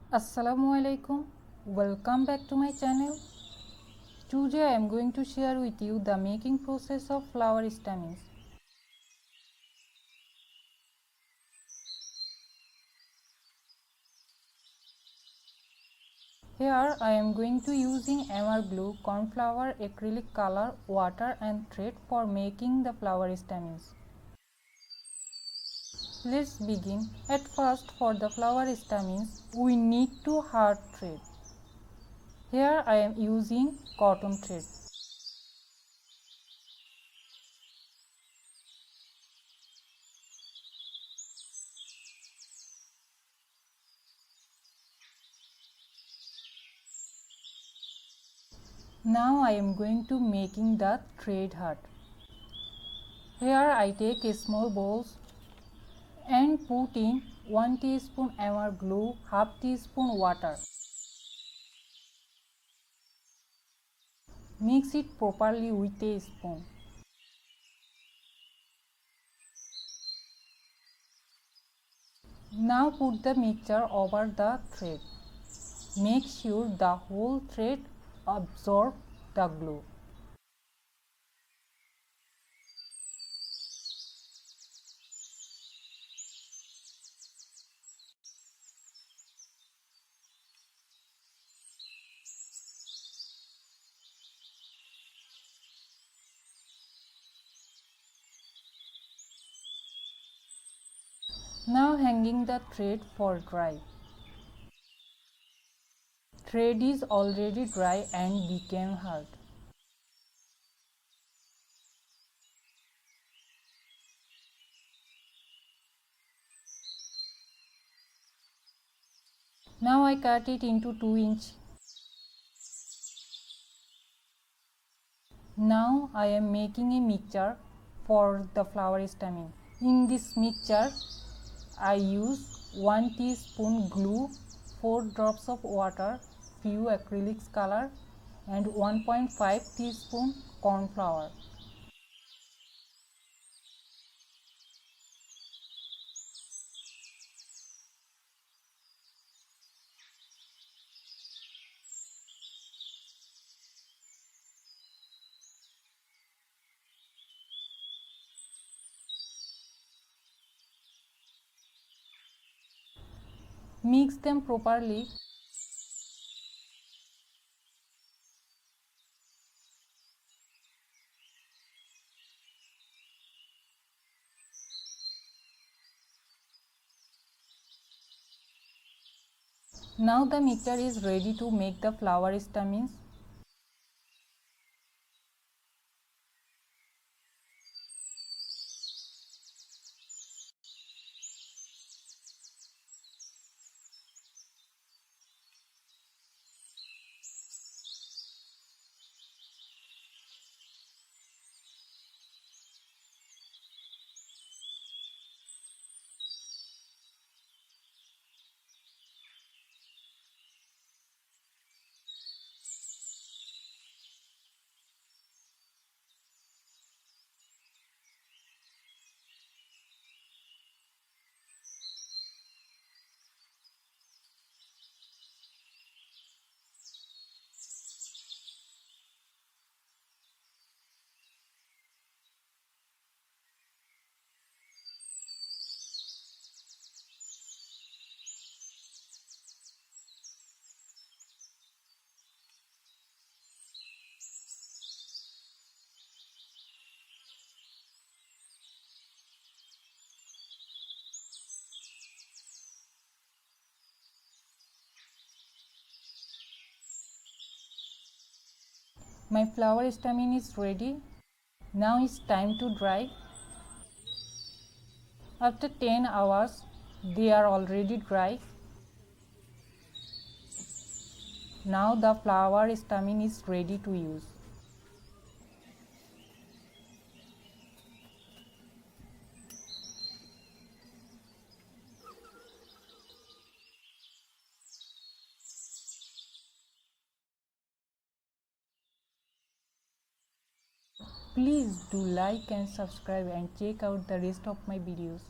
Assalamualaikum. Welcome back to my channel. Today I am going to share with you the making process of flower stamens. Here I am going to using amber glue, corn flour, acrylic color, water and thread for making the flower stamens. Let's begin. At first, for the flower stamens we need to hard thread. Here I am using cotton thread. Now I am going to making the thread heart. Here I take a small bowl and put in 1 teaspoon amber glue, half teaspoon water. Mix it properly with a spoon. Now put the mixture over the thread. Make sure the whole thread absorb the glue. Now hanging the thread for dry. Thread is already dry and became hard. Now I cut it into 2-inch. Now I am making a mixture for the flower stamen. In this mixture I use 1 teaspoon glue, 4 drops of water, few acrylic color and 1.5 teaspoon corn flour. Mix them properly. Now the mixture is ready to make the flower stamens. My flower stamen is ready. Now it's time to dry. After 10 hours, they are already dry. Now the flower stamen is ready to use. Please do like and subscribe and check out the rest of my videos.